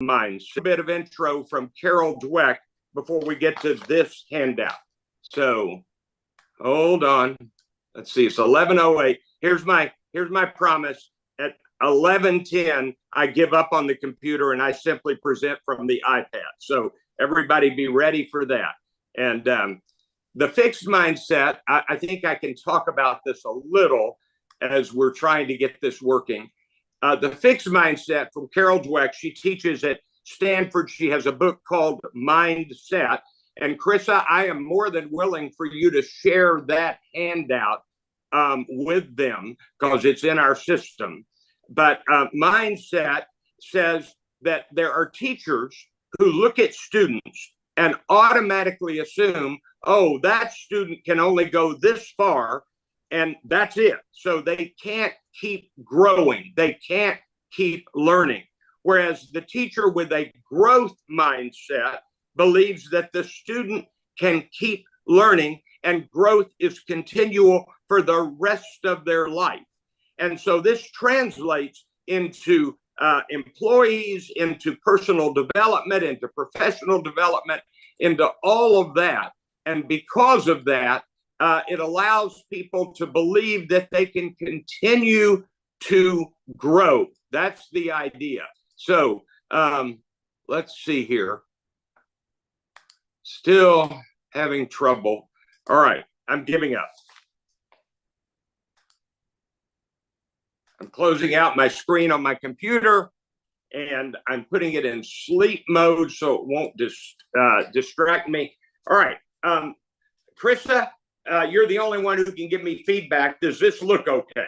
minds. A bit of intro from Carol Dweck before we get to this handout. So hold on. Let's see. It's 11:08. Here's my promise. At 11:10, I give up on the computer and I simply present from the iPad. So everybody be ready for that. And the fixed mindset, I think I can talk about this a little as we're trying to get this working. The fixed mindset from Carol Dweck, she teaches at Stanford. She has a book called Mindset. And Krissa, I am more than willing for you to share that handout with them because it's in our system. But Mindset says that there are teachers who look at students and automatically assume, oh, that student can only go this far and that's it. So they can't keep growing. They can't keep learning. Whereas the teacher with a growth mindset believes that the student can keep learning and growth is continual for the rest of their life. And so this translates into employees, into personal development, into professional development, into all of that. And because of that, it allows people to believe that they can continue to grow. That's the idea. So let's see here. Still having trouble. All right, I'm giving up. I'm closing out my screen on my computer and I'm putting it in sleep mode so it won't distract me. All right, Krissa, you're the only one who can give me feedback. Does this look okay?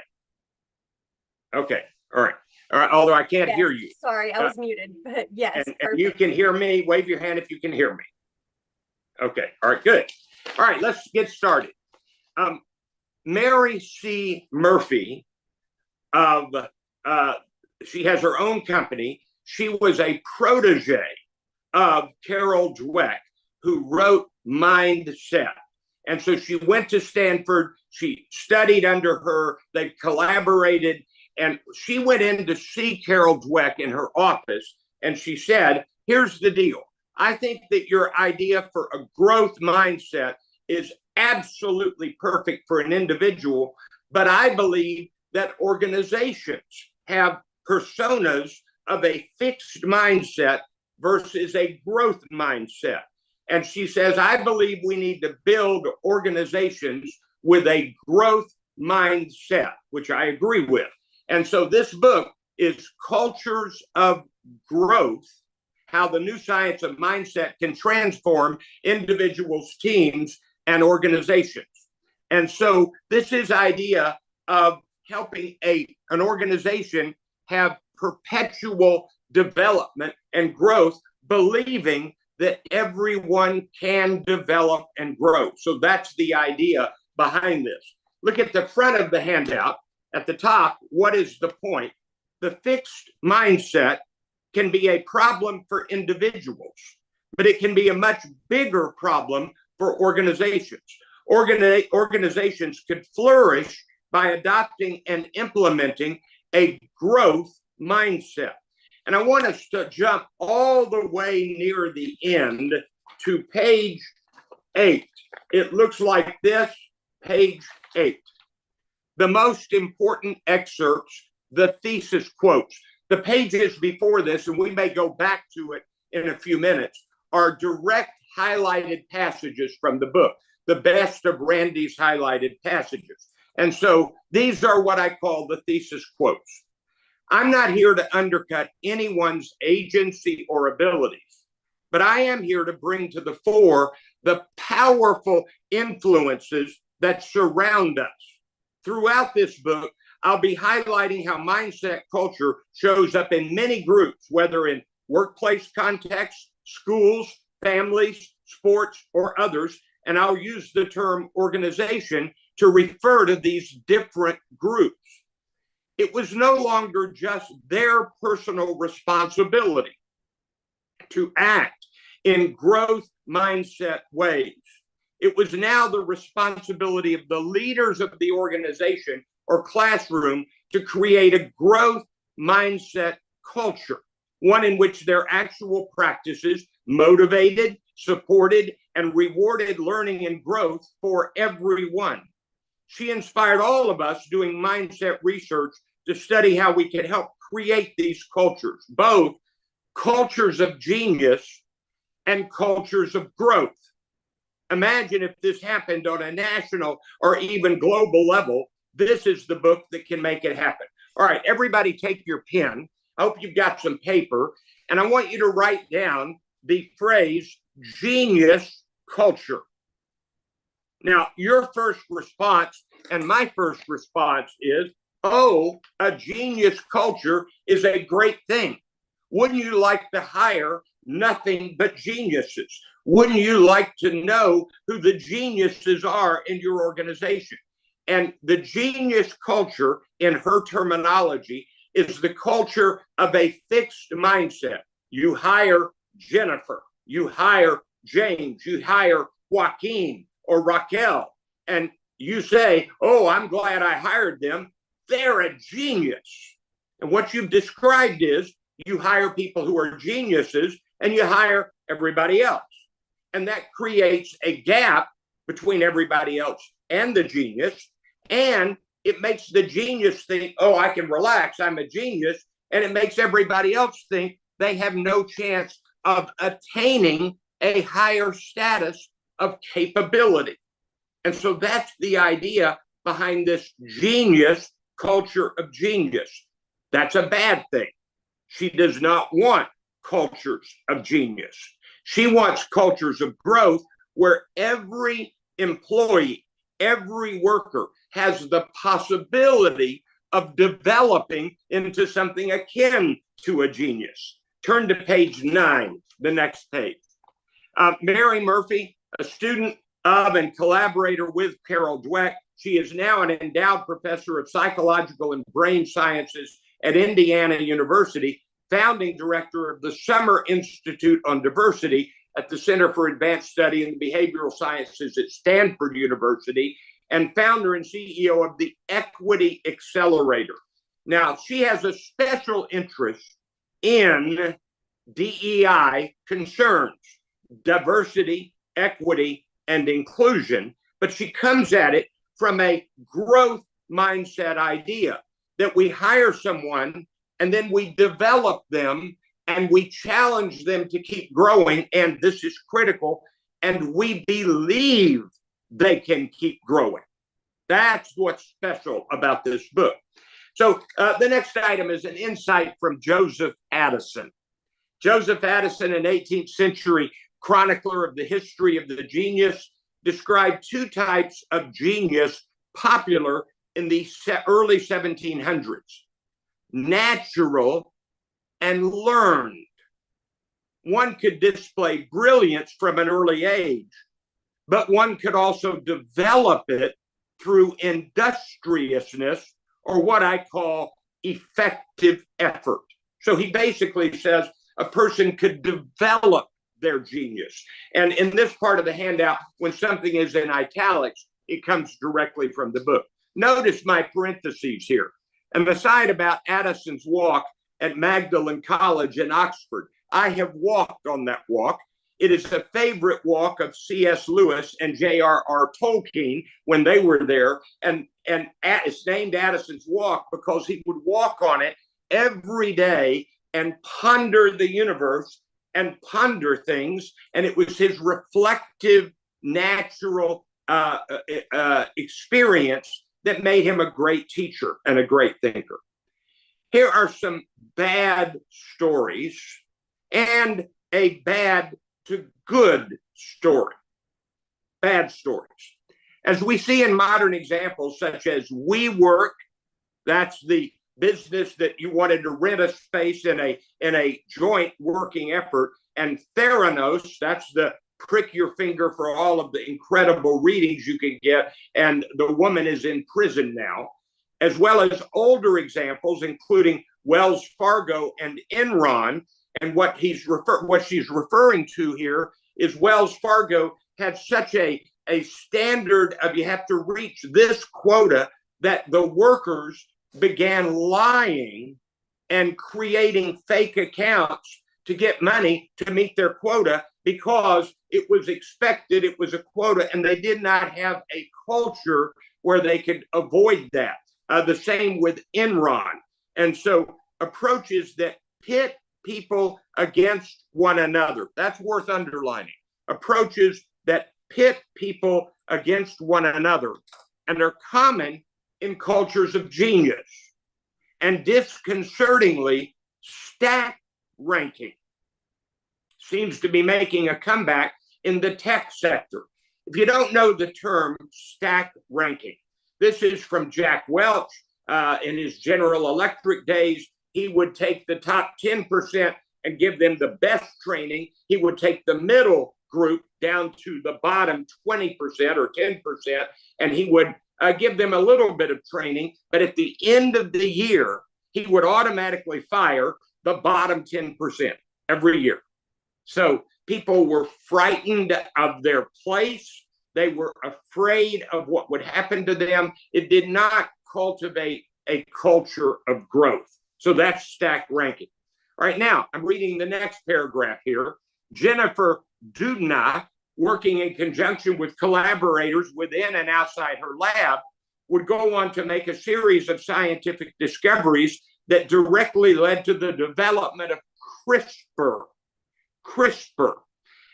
Okay, all right. All right, although I can't hear you. Sorry, I was muted, but yes. And you can hear me. Wave your hand if you can hear me. Okay, all right, good. All right, let's get started. Mary C. Murphy, she has her own company. She was a protege of Carol Dweck, who wrote Mindset. And so she went to Stanford. She studied under her. They collaborated. And she went in to see Carol Dweck in her office. And she said, here's the deal. I think that your idea for a growth mindset is absolutely perfect for an individual. But I believe that organizations have personas of a fixed mindset versus a growth mindset. And she says, I believe we need to build organizations with a growth mindset, which I agree with. And so this book is Cultures of Growth, how the new science of mindset can transform individuals, teams, and organizations. And so this is idea of helping an organization have perpetual development and growth, believing that everyone can develop and grow. So that's the idea behind this. Look at the front of the handout. At the top, what is the point? The fixed mindset can be a problem for individuals, but it can be a much bigger problem for organizations. Organizations could flourish by adopting and implementing a growth mindset. And I want us to jump all the way near the end to page 8. It looks like this, page 8. The most important excerpts, the thesis quotes. The pages before this, and we may go back to it in a few minutes, are direct highlighted passages from the book, the best of Randy's highlighted passages. And so these are what I call the thesis quotes. I'm not here to undercut anyone's agency or abilities, but I am here to bring to the fore the powerful influences that surround us. Throughout this book, I'll be highlighting how mindset culture shows up in many groups, whether in workplace contexts, schools, families, sports, or others. And I'll use the term organization to refer to these different groups. It was no longer just their personal responsibility to act in growth mindset ways. It was now the responsibility of the leaders of the organization or classroom to create a growth mindset culture. one in which their actual practices motivated, supported, and rewarded learning and growth for everyone. She inspired all of us doing mindset research to study how we can help create these cultures, both cultures of genius and cultures of growth. Imagine if this happened on a national or even global level. This is the book that can make it happen. All right, everybody take your pen. I hope you've got some paper. And I want you to write down the phrase genius culture. Now, your first response and my first response is, oh, a genius culture is a great thing. Wouldn't you like to hire nothing but geniuses? Wouldn't you like to know who the geniuses are in your organization? And the genius culture, in her terminology, is the culture of a fixed mindset. You hire Jennifer, you hire James, you hire Joaquin or Raquel, and you say, oh, I'm glad I hired them. They're a genius. And what you've described is you hire people who are geniuses and you hire everybody else. And that creates a gap between everybody else and the genius. And it makes the genius think, oh, I can relax, I'm a genius. And it makes everybody else think they have no chance of attaining a higher status of capability. And so that's the idea behind this genius culture of genius. That's a bad thing. She does not want cultures of genius. She wants cultures of growth where every employee, every worker has the possibility of developing into something akin to a genius. Turn to page 9, the next page. Mary Murphy, a student of and collaborator with Carol Dweck. She is now an endowed professor of psychological and brain sciences at Indiana University, founding director of the Summer Institute on Diversity at the Center for Advanced Study in Behavioral Sciences at Stanford University, and founder and CEO of the Equity Accelerator. Now, she has a special interest in DEI concerns, diversity, equity, and inclusion, but she comes at it from a growth mindset idea that we hire someone and then we develop them and we challenge them to keep growing. And this is critical. And we believe they can keep growing. That's what's special about this book. So the next item is an insight from Joseph Addison. Joseph Addison, an 18th century chronicler of the history of the genius, described two types of genius popular in the early 1700s: natural and learned. One could display brilliance from an early age, but one could also develop it through industriousness, or what I call effective effort. So he basically says a person could develop their genius. And in this part of the handout, when something is in italics, it comes directly from the book. Notice my parentheses here. And aside about Addison's walk at Magdalen College in Oxford, I have walked on that walk. It is a favorite walk of C.S. Lewis and J.R.R. Tolkien when they were there. And it's named Addison's Walk because he would walk on it every day and ponder the universe and ponder things. And it was his reflective, natural experience that made him a great teacher and a great thinker. Here are some bad stories and a bad to good story. Bad stories. As we see in modern examples such as WeWork, that's the business that you wanted to rent a space in a joint working effort, and Theranos, that's the prick your finger for all of the incredible readings you can get, and the woman is in prison now, as well as older examples, including Wells Fargo and Enron. And what she's referring to here is Wells Fargo had such a standard of you have to reach this quota that the workers began lying and creating fake accounts to get money to meet their quota because it was expected, it was a quota, and they did not have a culture where they could avoid that. The same with Enron. And so approaches that pit people against one another, that's worth underlining. Approaches that pit people against one another and are common in cultures of genius, and disconcertingly, stack ranking seems to be making a comeback in the tech sector. If you don't know the term stack ranking, this is from Jack Welch. In his General Electric days, he would take the top 10% and give them the best training. He would take the middle group down to the bottom 20% or 10%, and he would give them a little bit of training. But at the end of the year, he would automatically fire the bottom 10% every year. So people were frightened of their place. They were afraid of what would happen to them. It did not cultivate a culture of growth. So that's stack ranking. All right, now I'm reading the next paragraph here. Jennifer Doudna, working in conjunction with collaborators within and outside her lab, would go on to make a series of scientific discoveries that directly led to the development of CRISPR.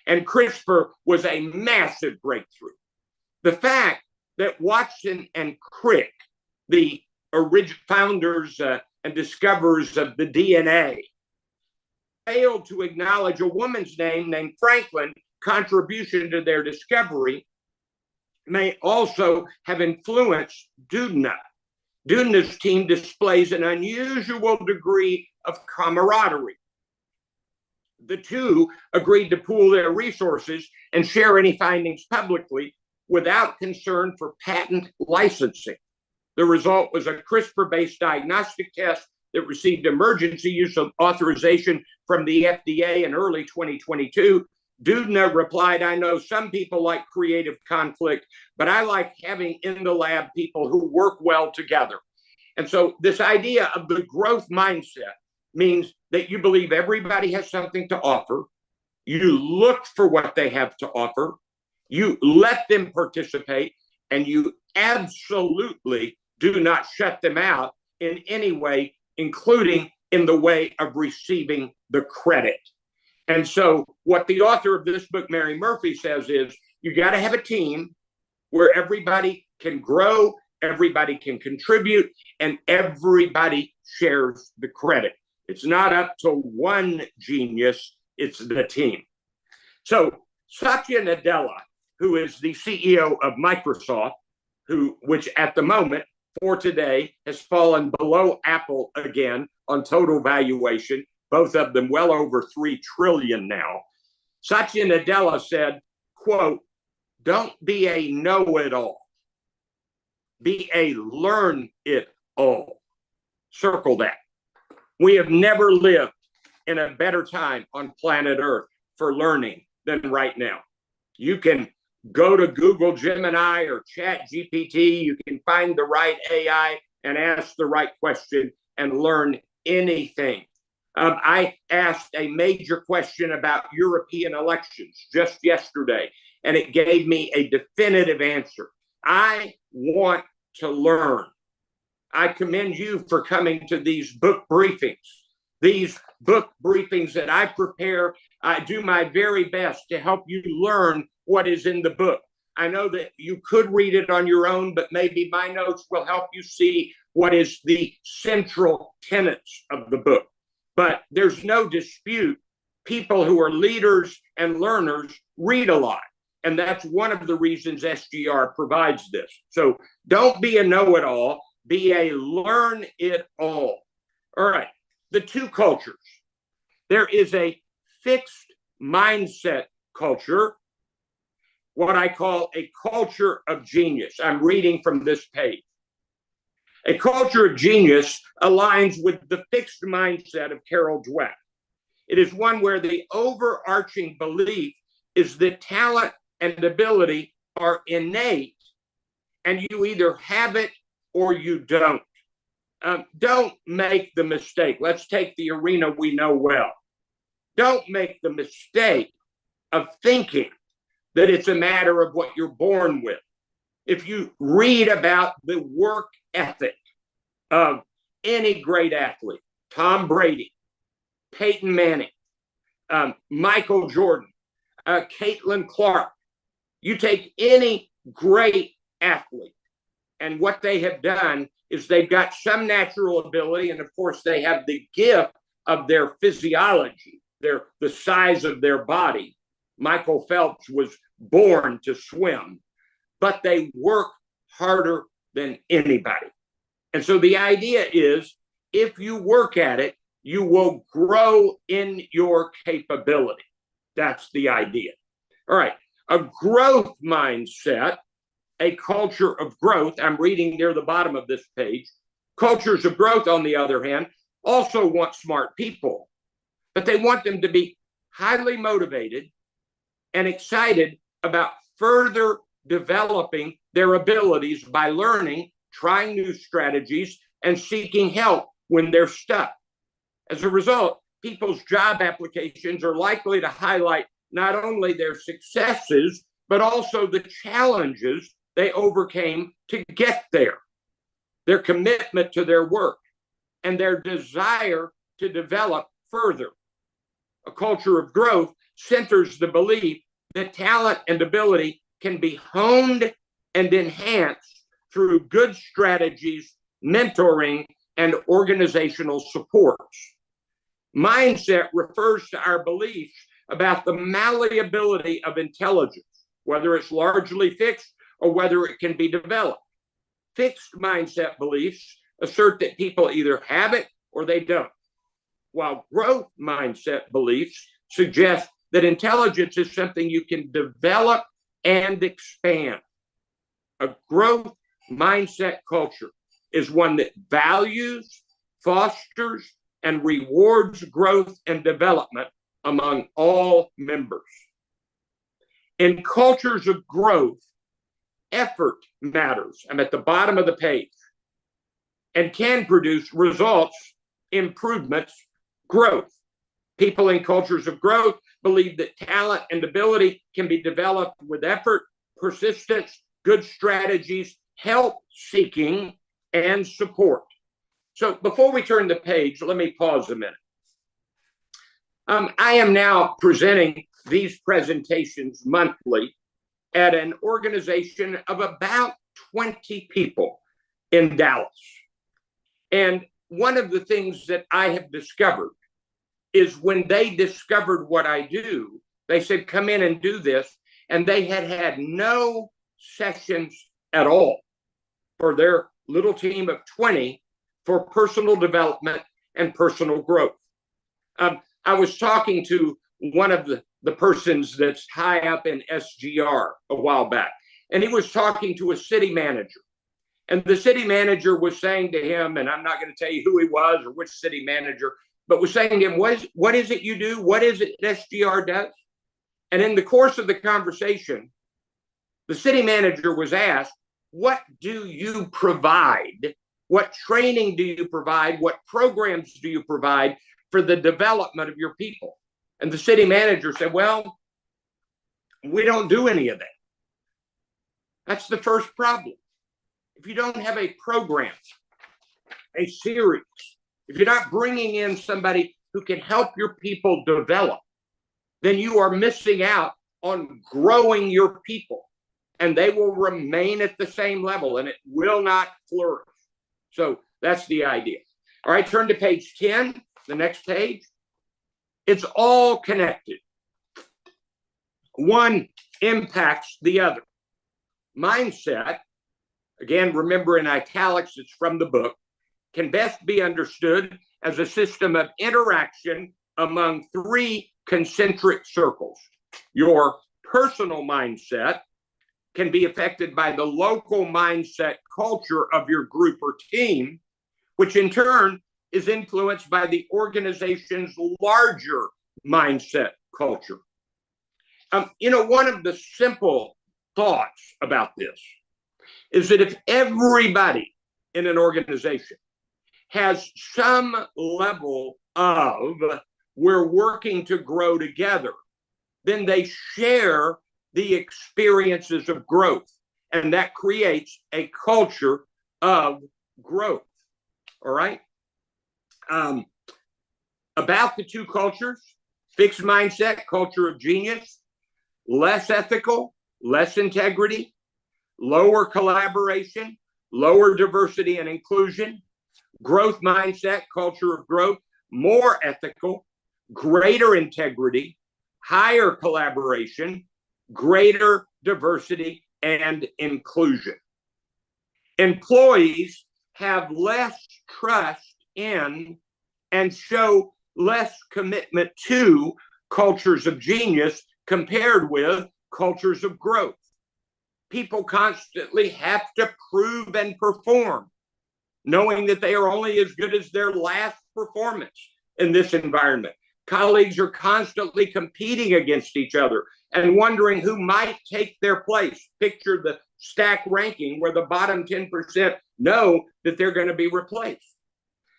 And CRISPR was a massive breakthrough. The fact that Watson and Crick, the original founders and discoverers of the DNA, failed to acknowledge a woman's name named Franklin contribution to their discovery may also have influenced Doudna. Doudna's team displays an unusual degree of camaraderie. The two agreed to pool their resources and share any findings publicly without concern for patent licensing. The result was a CRISPR-based diagnostic test that received emergency use of authorization from the FDA in early 2022. Doudna replied, "I know some people like creative conflict, but I like having in the lab people who work well together." And so this idea of the growth mindset means that you believe everybody has something to offer. You look for what they have to offer. You let them participate, and you absolutely do not shut them out in any way, including in the way of receiving the credit. And so what the author of this book, Mary Murphy, says is you got to have a team where everybody can grow, everybody can contribute, and everybody shares the credit. It's not up to one genius, it's the team. So Satya Nadella, who is the CEO of Microsoft, which at the moment, for today, has fallen below Apple again on total valuation, both of them well over $3 trillion now. Satya Nadella said, quote, "Don't be a know-it-all. Be a learn-it-all." Circle that. We have never lived in a better time on planet Earth for learning than right now. You can go to Google Gemini or Chat GPT. You can find the right AI and ask the right question and learn anything. I asked a major question about European elections just yesterday, and it gave me a definitive answer. I want to learn. I commend you for coming to these book briefings. These book briefings that I prepare, I do my very best to help you learn what is in the book. I know that you could read it on your own, but maybe my notes will help you see what is the central tenets of the book. But there's no dispute, people who are leaders and learners read a lot. And that's one of the reasons SGR provides this. So don't be a know-it-all, be a learn-it-all. All right, the two cultures. There is a fixed mindset culture, what I call a culture of genius. I'm reading from this page. A culture of genius aligns with the fixed mindset of Carol Dweck. It is one where the overarching belief is that talent and ability are innate, and you either have it or you don't. Don't make the mistake. Let's take the arena we know well. Don't make the mistake of thinking that it's a matter of what you're born with. If you read about the work ethic of any great athlete, Tom Brady, Peyton Manning, Michael Jordan, Caitlin Clark, you take any great athlete, and what they have done is they've got some natural ability, and of course they have the gift of their physiology, the size of their body. Michael Phelps was born to swim, but they work harder than anybody. And so the idea is, if you work at it, you will grow in your capability. That's the idea. All right. A growth mindset, a culture of growth. I'm reading near the bottom of this page. Cultures of growth, on the other hand, also want smart people, but they want them to be highly motivated and excited about further developing their abilities by learning, trying new strategies, and seeking help when they're stuck. As a result, people's job applications are likely to highlight not only their successes, but also the challenges they overcame to get there, their commitment to their work, and their desire to develop further. A culture of growth centers the belief that talent and ability can be honed and enhanced through good strategies, mentoring, and organizational supports. Mindset refers to our beliefs about the malleability of intelligence, whether it's largely fixed or whether it can be developed. Fixed mindset beliefs assert that people either have it or they don't, while growth mindset beliefs suggest that intelligence is something you can develop and expand. A growth mindset culture is one that values, fosters, and rewards growth and development among all members. In cultures of growth, effort matters. I'm at the bottom of the page, and can produce results, improvements, growth. People in cultures of growth believe that talent and ability can be developed with effort, persistence, good strategies, help seeking, and support. So before we turn the page, let me pause a minute. I am now presenting these presentations monthly at an organization of about 20 people in Dallas. And one of the things that I have discovered is when they discovered what I do, they said, come in and do this. And they had no sessions at all for their little team of 20 for personal development and personal growth. I was talking to one of the persons that's high up in SGR a while back, and he was talking to a city manager. And the city manager was saying to him, and I'm not going to tell you who he was or which city manager, but was saying to him, what is it you do? What is it SGR does? And in the course of the conversation, the city manager was asked, what do you provide? What training do you provide? What programs do you provide for the development of your people? And the city manager said, well, we don't do any of that. That's the first problem. If you don't have a program, a series, if you're not bringing in somebody who can help your people develop, then you are missing out on growing your people, and they will remain at the same level and it will not flourish. So that's the idea. All right, turn to page 10, the next page. It's all connected. One impacts the other. Mindset, again, remember in italics, it's from the book, can best be understood as a system of interaction among three concentric circles. Your personal mindset can be affected by the local mindset culture of your group or team, which in turn is influenced by the organization's larger mindset culture. One of the simple thoughts about this is that if everybody in an organization has some level of we're working to grow together, then they share the experiences of growth. And that creates a culture of growth. All right. About the two cultures, fixed mindset, culture of genius, less ethical, less integrity, lower collaboration, lower diversity and inclusion, growth mindset, culture of growth, more ethical, greater integrity, higher collaboration, greater diversity and inclusion. Employees have less trust in and show less commitment to cultures of genius compared with cultures of growth. People constantly have to prove and perform, knowing that they are only as good as their last performance in this environment. Colleagues are constantly competing against each other and wondering who might take their place. Picture the stack ranking where the bottom 10% know that they're going to be replaced.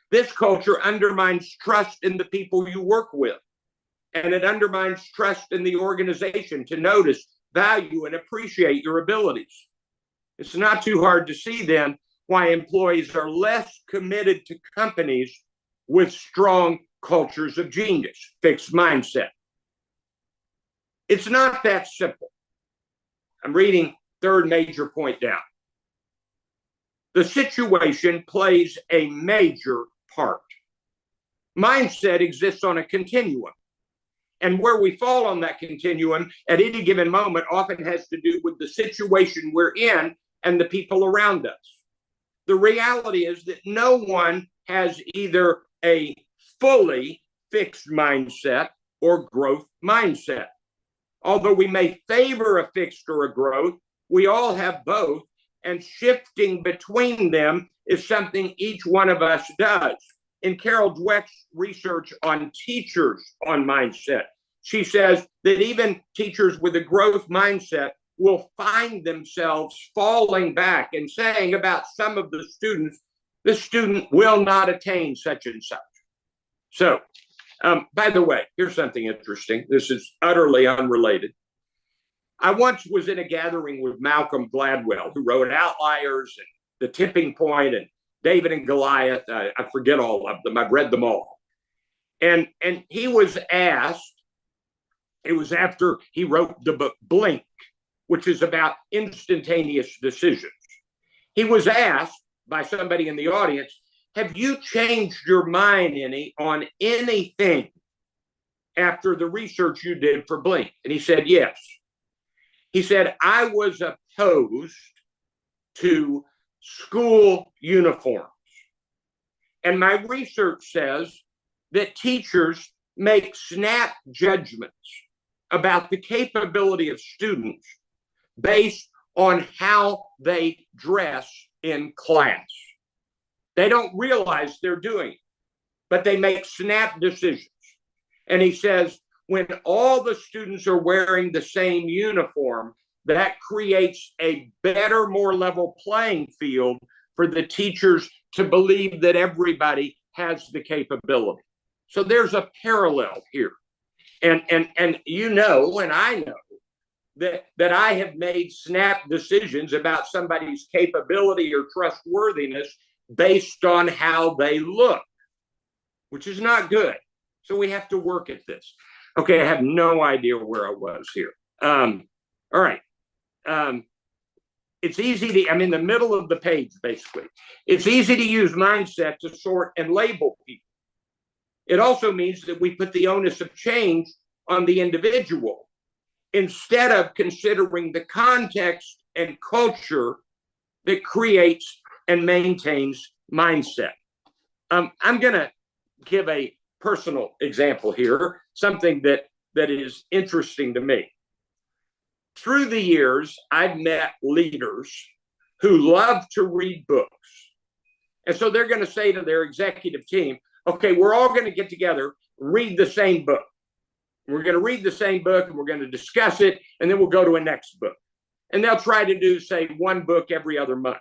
This culture undermines trust in the people you work with, and it undermines trust in the organization to notice, value, and appreciate your abilities. It's not too hard to see then why employees are less committed to companies with strong cultures of genius, fixed mindset. It's not that simple. I'm reading third major point down. The situation plays a major part. Mindset exists on a continuum. And where we fall on that continuum at any given moment often has to do with the situation we're in and the people around us. The reality is that no one has either a fully fixed mindset or growth mindset. Although we may favor a fixed or a growth, we all have both, and shifting between them is something each one of us does. In Carol Dweck's research on teachers on mindset, she says that even teachers with a growth mindset will find themselves falling back and saying about some of the students, the student will not attain such and such. So, by the way, here's something interesting. This is utterly unrelated. I once was in a gathering with Malcolm Gladwell, who wrote Outliers and The Tipping Point and David and Goliath. I forget all of them. I've read them all. And he was asked, it was after he wrote the book Blink, which is about instantaneous decisions. He was asked by somebody in the audience, have you changed your mind any on anything after the research you did for Blink? And he said, yes. He said, I was opposed to school uniforms. And my research says that teachers make snap judgments about the capability of students based on how they dress in class. They don't realize they're doing it, but they make snap decisions. And he says, when all the students are wearing the same uniform, that creates a better, more level playing field for the teachers to believe that everybody has the capability. So there's a parallel here. And you know, and I know that I have made snap decisions about somebody's capability or trustworthiness based on how they look, which is not good. So we have to work at this. Okay, I have no idea where I was here. All right. It's easy to, I'm in the middle of the page, basically. It's easy to use mindset to sort and label people. It also means that we put the onus of change on the individual instead of considering the context and culture that creates and maintains mindset. I'm going to give a personal example here, something that is interesting to me. Through the years, I've met leaders who love to read books. And so they're going to say to their executive team, okay, we're all going to get together, read the same book. We're going to read the same book and we're going to discuss it, and then we'll go to a next book. And they'll try to do, say, one book every other month.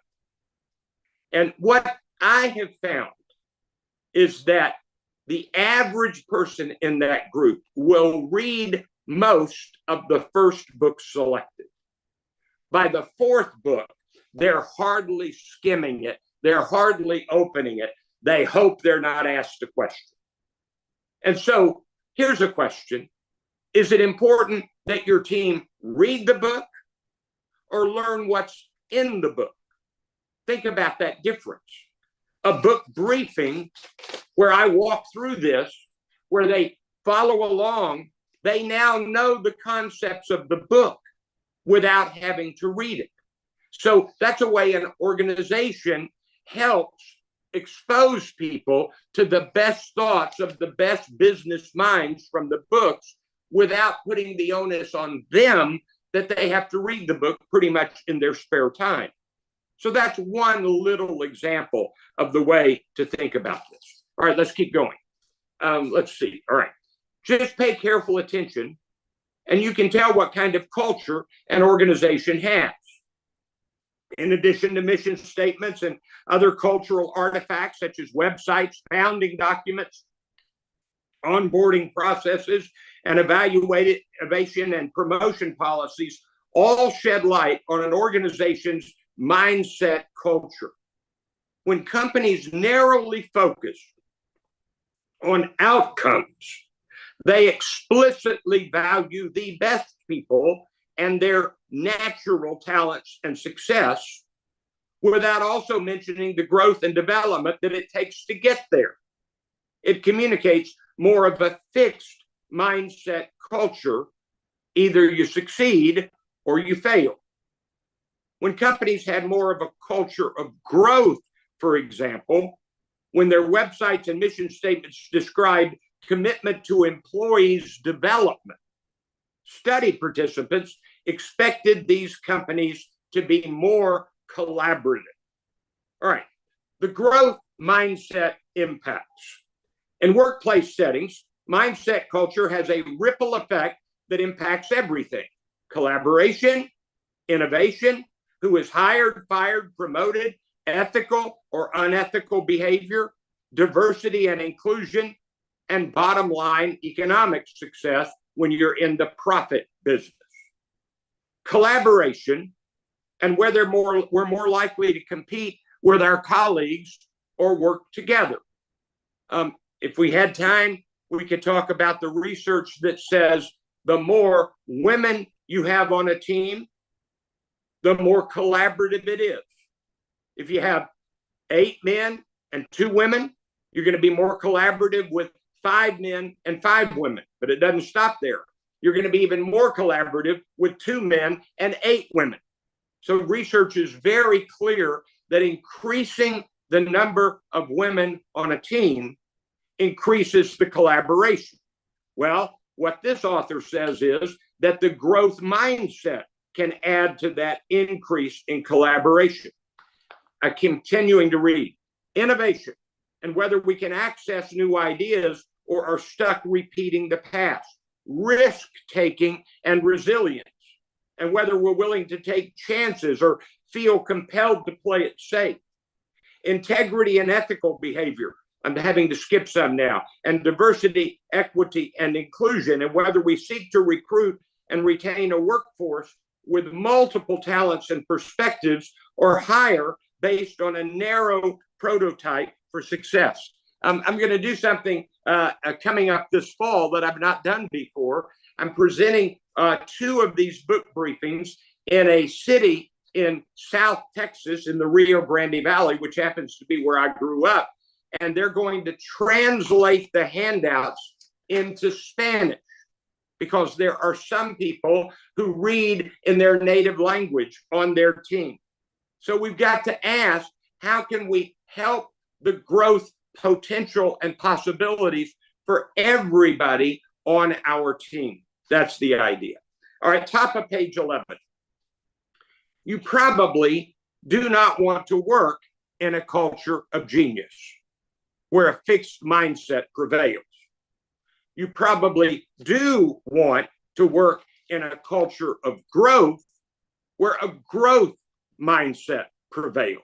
And what I have found is that the average person in that group will read most of the first book selected. By the fourth book, they're hardly skimming it. They're hardly opening it. They hope they're not asked a question. And so here's a question. Is it important that your team read the book or learn what's in the book? Think about that difference. A book briefing where I walk through this, where they follow along, they now know the concepts of the book without having to read it. So that's a way an organization helps expose people to the best thoughts of the best business minds from the books without putting the onus on them that they have to read the book pretty much in their spare time. So that's one little example of the way to think about this. All right, let's keep going. Let's see. All right. Just pay careful attention, and you can tell what kind of culture an organization has. In addition to mission statements and other cultural artifacts such as websites, founding documents, onboarding processes, and evaluation and promotion policies all shed light on an organization's mindset culture. When companies narrowly focus on outcomes, they explicitly value the best people and their natural talents and success without also mentioning the growth and development that it takes to get there. It communicates more of a fixed mindset culture. Either you succeed or you fail. When companies had more of a culture of growth, for example, when their websites and mission statements described commitment to employees' development, study participants expected these companies to be more collaborative. All right, the growth mindset impacts. In workplace settings, mindset culture has a ripple effect that impacts everything: collaboration, innovation, who is hired, fired, promoted, ethical or unethical behavior, diversity and inclusion, and bottom line, economic success when you're in the profit business. Collaboration, and whether we're more likely to compete with our colleagues or work together. If we had time, we could talk about the research that says the more women you have on a team, the more collaborative it is. If you have 8 men and 2 women, you're going to be more collaborative with 5 men and 5 women, but it doesn't stop there. You're going to be even more collaborative with 2 men and 8 women. So research is very clear that increasing the number of women on a team increases the collaboration. Well, what this author says is that the growth mindset can add to that increase in collaboration. I'm continuing to read. Innovation, and whether we can access new ideas or are stuck repeating the past. Risk-taking and resilience, and whether we're willing to take chances or feel compelled to play it safe. Integrity and ethical behavior. I'm having to skip some now. And diversity, equity, and inclusion, and whether we seek to recruit and retain a workforce with multiple talents and perspectives or hire based on a narrow prototype for success. I'm going to do something coming up this fall that I've not done before. I'm presenting 2 of these book briefings in a city in South Texas in the Rio Grande Valley, which happens to be where I grew up. And they're going to translate the handouts into Spanish because there are some people who read in their native language on their team. So we've got to ask, how can we help the growth potential and possibilities for everybody on our team? That's the idea. All right, top of page 11. You probably do not want to work in a culture of genius where a fixed mindset prevails. You probably do want to work in a culture of growth where a growth mindset prevails.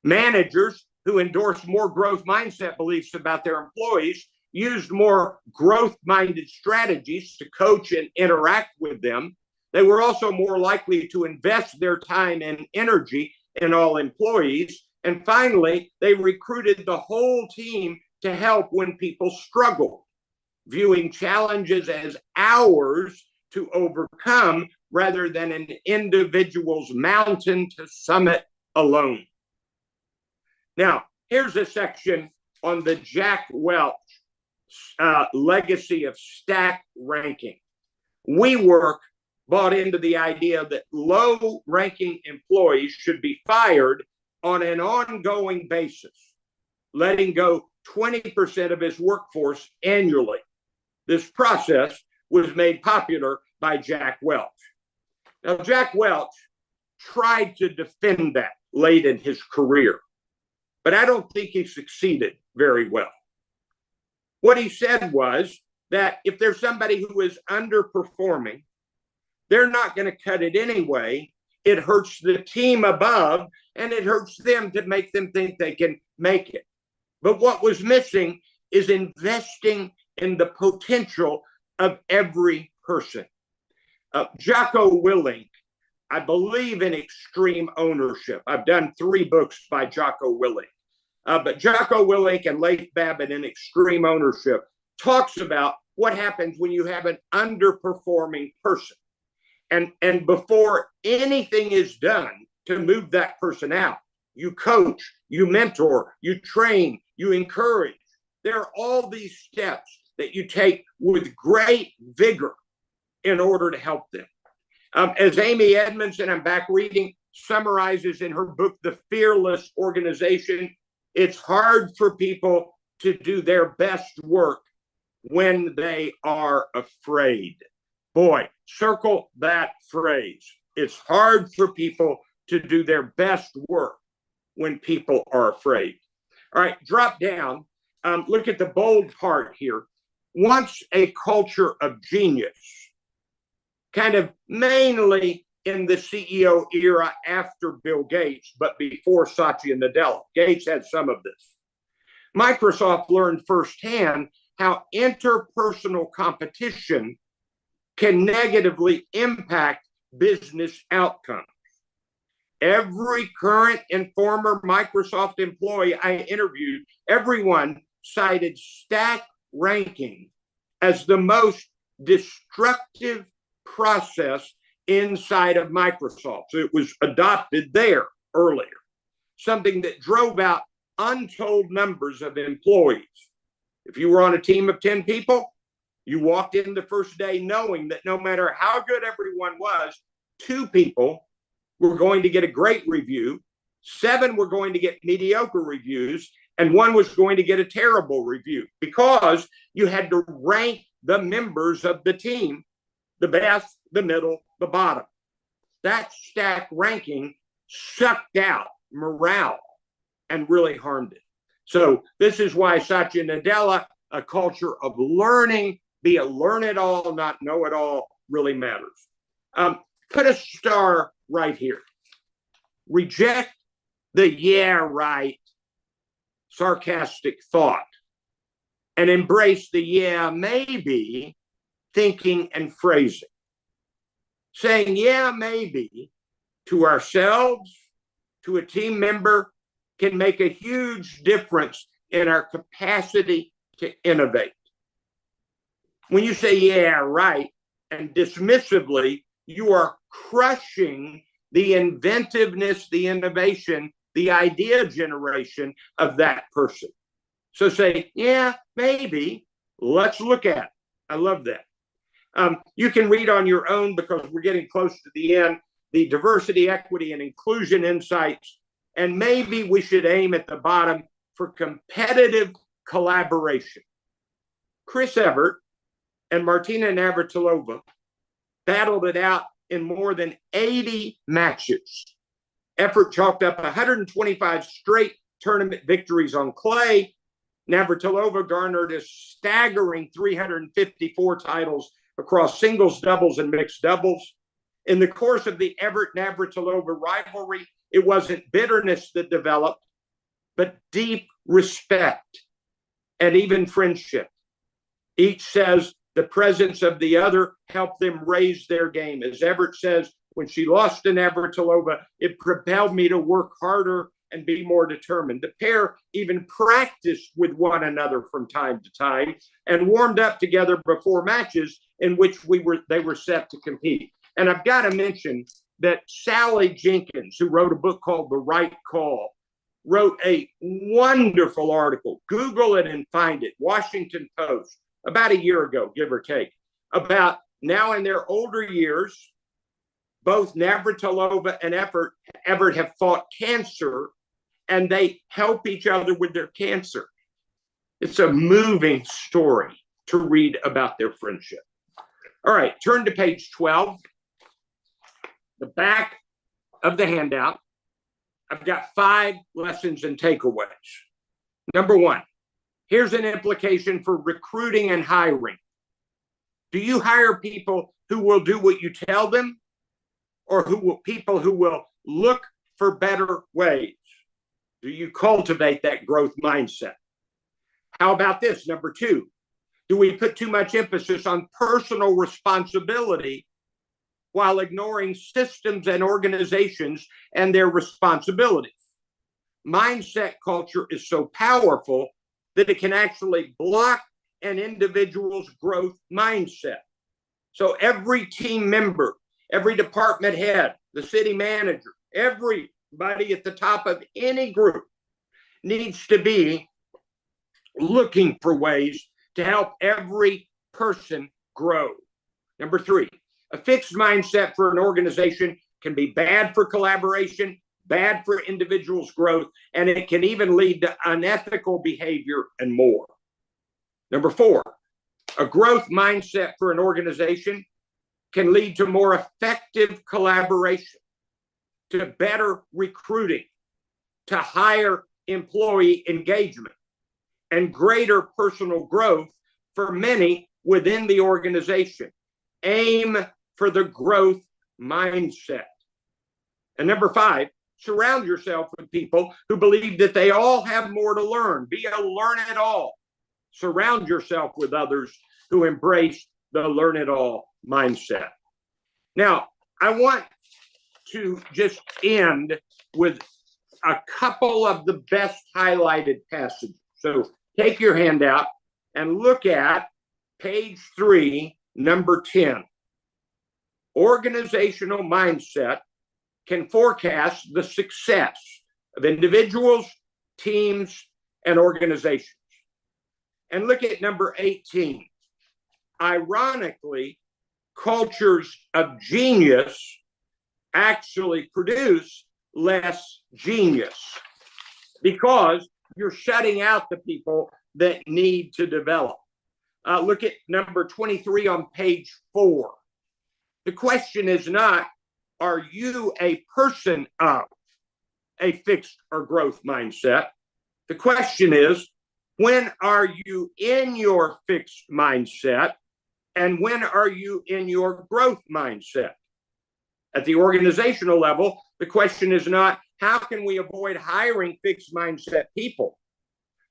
Managers who endorsed more growth mindset beliefs about their employees, used more growth-minded strategies to coach and interact with them. They were also more likely to invest their time and energy in all employees. And finally, they recruited the whole team to help when people struggled, viewing challenges as ours to overcome rather than an individual's mountain to summit alone. Now, here's a section on the Jack Welch legacy of stack ranking. WeWork bought into the idea that low-ranking employees should be fired on an ongoing basis, letting go 20% of his workforce annually. This process was made popular by Jack Welch. Now, Jack Welch tried to defend that late in his career, but I don't think he succeeded very well. What he said was that if there's somebody who is underperforming, they're not going to cut it anyway. It hurts the team above, and it hurts them to make them think they can make it. But what was missing is investing in the potential of every person. Jocko Willink, I believe in extreme ownership. I've done 3 books by Jocko Willink. But Jocko Willink and Leif Babbitt in Extreme Ownership talks about what happens when you have an underperforming person. And before anything is done to move that person out, you coach, you mentor, you train, you encourage. There are all these steps that you take with great vigor in order to help them. As Amy Edmondson, I'm back reading, summarizes in her book, The Fearless Organization, it's hard for people to do their best work when they are afraid. Boy, circle that phrase. It's hard for people to do their best work when people are afraid. All right, drop down. Look at the bold part here. Once a culture of genius, kind of mainly in the CEO era after Bill Gates, but before Satya Nadella. Gates had some of this. Microsoft learned firsthand how interpersonal competition can negatively impact business outcomes. Every current and former Microsoft employee I interviewed, everyone cited stack ranking as the most destructive process inside of Microsoft. So it was adopted there earlier, something that drove out untold numbers of employees. If you were on a team of 10 people, you walked in the first day knowing that no matter how good everyone was, 2 people were going to get a great review, 7 were going to get mediocre reviews, and 1 was going to get a terrible review because you had to rank the members of the team, the best, the middle, the bottom. That stack ranking sucked out morale and really harmed it. So this is why Satya Nadella, a culture of learning, be a learn it all, not know it all, really matters. Put a star right here. Reject the yeah, right, sarcastic thought and embrace the yeah, maybe thinking and phrasing. Saying yeah, maybe to ourselves, to a team member, can make a huge difference in our capacity to innovate. When you say yeah, right, and dismissively, you are crushing the inventiveness, the innovation, the idea generation of that person. So say, yeah, maybe, let's look at it. I love that. You can read on your own, because we're getting close to the end, the diversity, equity, and inclusion insights. And maybe we should aim at the bottom for competitive collaboration. Chris Evert and Martina Navratilova battled it out in more than 80 matches. Evert chalked up 125 straight tournament victories on clay. Navratilova garnered a staggering 354 titles across singles, doubles, and mixed doubles. In the course of the Evert-Navratilova rivalry, it wasn't bitterness that developed, but deep respect and even friendship. Each says the presence of the other helped them raise their game. As Everett says, when she lost to Navratilova, it propelled me to work harder and be more determined. The pair even practiced with one another from time to time and warmed up together before matches in which they were set to compete. And I've got to mention that Sally Jenkins, who wrote a book called The Right Call, wrote a wonderful article. Google it and find it. Washington Post, about a year ago, give or take, about now in their older years, both Navratilova and Everett have fought cancer, and they help each other with their cancer. It's a moving story to read about their friendship. All right, turn to page 12. The back of the handout, I've got 5 lessons and takeaways. Number 1, here's an implication for recruiting and hiring. Do you hire people who will do what you tell them, or people who will look for better ways? Do you cultivate that growth mindset? How about this? Number 2, do we put too much emphasis on personal responsibility while ignoring systems and organizations and their responsibilities? Mindset culture is so powerful that it can actually block an individual's growth mindset. So every team member, every department head, the city manager, everybody at the top of any group needs to be looking for ways to help every person grow. Number 3, a fixed mindset for an organization can be bad for collaboration, bad for individuals' growth, and it can even lead to unethical behavior and more. Number 4, a growth mindset for an organization can lead to more effective collaboration, to better recruiting, to higher employee engagement, and greater personal growth for many within the organization. Aim for the growth mindset. And number 5, surround yourself with people who believe that they all have more to learn. Be a learn-it-all. Surround yourself with others who embrace the learn-it-all mindset. Now, I want to just end with a couple of the best highlighted passages. So take your handout and look at page 3, number 10. Organizational mindset can forecast the success of individuals, teams, and organizations. And look at number 18. Ironically, cultures of genius actually produce less genius because you're shutting out the people that need to develop. Look at number 23 on page 4. The question is not, are you a person of a fixed or growth mindset? The question is, when are you in your fixed mindset, and when are you in your growth mindset? At the organizational level, the question is not, how can we avoid hiring fixed mindset people?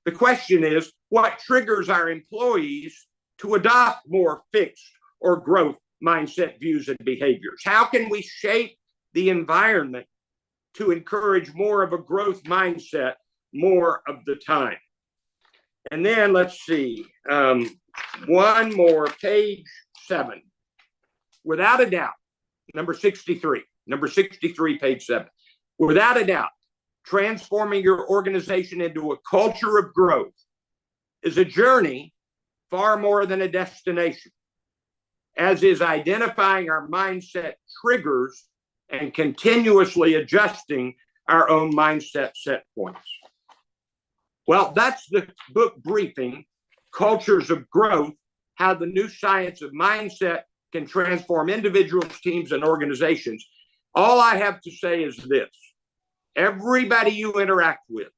The question is, what triggers our employees to adopt more fixed or growth mindset views and behaviors? How can we shape the environment to encourage more of a growth mindset more of the time? And then let's see, one more, page 7. Without a doubt, number 63, page 7. Without a doubt, transforming your organization into a culture of growth is a journey far more than a destination, as is identifying our mindset triggers and continuously adjusting our own mindset set points. Well, that's the book briefing, Cultures of Growth, how the new science of mindset can transform individuals, teams, and organizations. All I have to say is this. Everybody you interact with,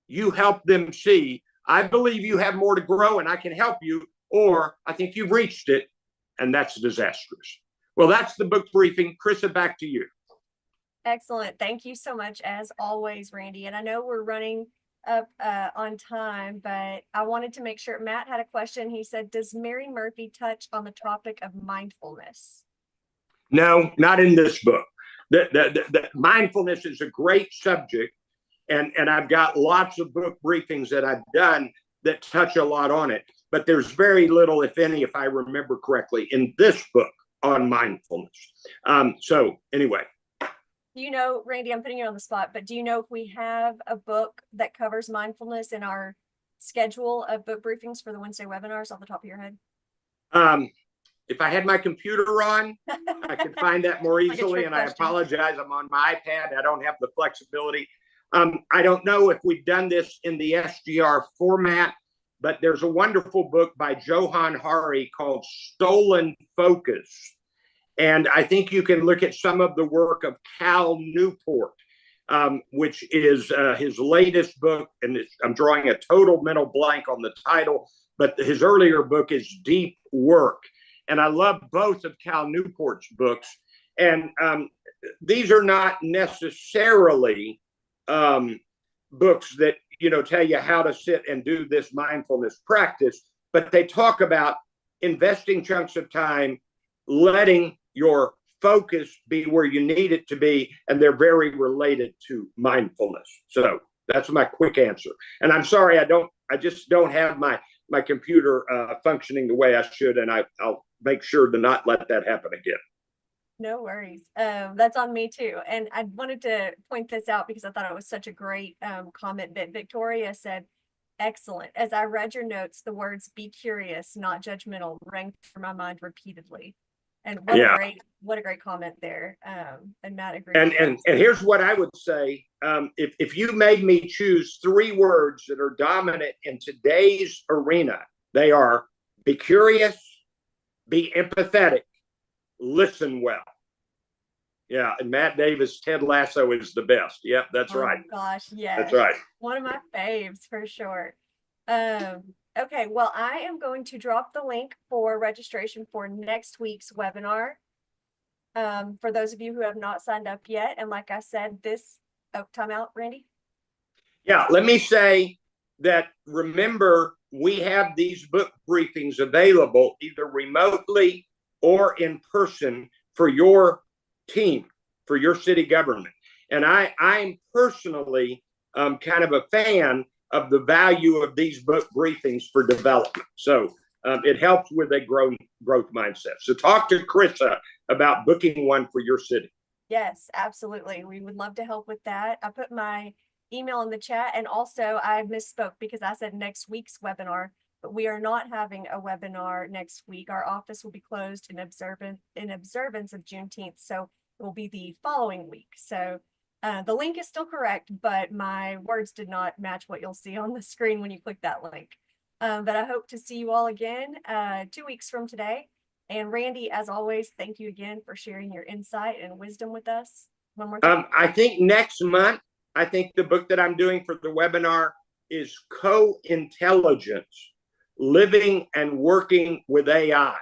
you help them see, I believe you have more to grow and I can help you, or I think you've reached it, and that's disastrous. Well, that's the book briefing. Krista, back to you. Excellent. Thank you so much, as always, Randy. And I know we're running up on time, but I wanted to make sure Matt had a question. He said, does Mary Murphy touch on the topic of mindfulness? No, not in this book. The mindfulness is a great subject, and I've got lots of book briefings that I've done that touch a lot on it. But there's very little, if any, if I remember correctly, in this book on mindfulness. So anyway. Do you know, Randy, I'm putting you on the spot, but do you know if we have a book that covers mindfulness in our schedule of book briefings for the Wednesday webinars off the top of your head? If I had my computer on, I could find that more easily. And I apologize, I'm on my iPad. I don't have the flexibility. I don't know if we've done this in the SGR format, but there's a wonderful book by Johan Hari called Stolen Focus. And I think you can look at some of the work of Cal Newport, which is his latest book. And I'm drawing a total mental blank on the title, but his earlier book is Deep Work. And I love both of Cal Newport's books. And these are not necessarily books that, tell you how to sit and do this mindfulness practice, but they talk about investing chunks of time, letting your focus be where you need it to be, and they're very related to mindfulness. So that's my quick answer. And I'm sorry, I just don't have my computer functioning the way I should, and I'll make sure to not let that happen again. No worries. That's on me too. And I wanted to point this out because I thought it was such a great comment that Victoria said, excellent. As I read your notes, the words "be curious, not judgmental" rang through my mind repeatedly. And what a great comment there. And Matt agreed. And here's what I would say. If you made me choose 3 words that are dominant in today's arena, they are: be curious, be empathetic, listen well. Yeah, and Matt Davis, Ted Lasso is the best. Yep, that's right. Gosh, yes. That's right. One of my faves for sure. Okay, well, I am going to drop the link for registration for next week's webinar. For those of you who have not signed up yet, and like I said, time out, Randy. Yeah, let me say that, remember, we have these book briefings available either remotely or in person for your team, for your city government. And I'm personally kind of a fan of the value of these book briefings for development. So it helps with a growth mindset. So talk to Krista about booking one for your city. Yes, absolutely. We would love to help with that. I put my email in the chat, and also I misspoke because I said next week's webinar, but we are not having a webinar next week. Our office will be closed in observance of Juneteenth, so it will be the following week. So the link is still correct, but my words did not match what you'll see on the screen when you click that link. But I hope to see you all again 2 weeks from today. And Randy, as always, thank you again for sharing your insight and wisdom with us. One more time. I think next month, I think the book that I'm doing for the webinar is Co-Intelligence, Living and Working with AI.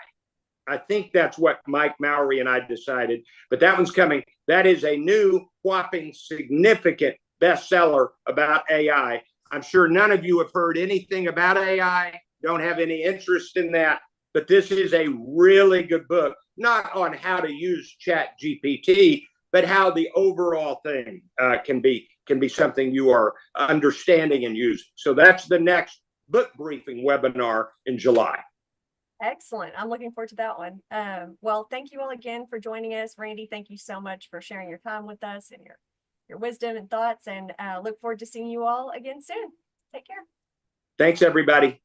I think that's what Mike Mowry and I decided, but that one's coming. That is a new, whopping, significant bestseller about AI. I'm sure none of you have heard anything about AI, don't have any interest in that, but this is a really good book, not on how to use ChatGPT, but how the overall thing can be something you are understanding and using. So that's the next book briefing webinar in July. Excellent. I'm looking forward to that one. Well, thank you all again for joining us. Randy, thank you so much for sharing your time with us and your wisdom and thoughts, and look forward to seeing you all again soon. Take care. Thanks, everybody.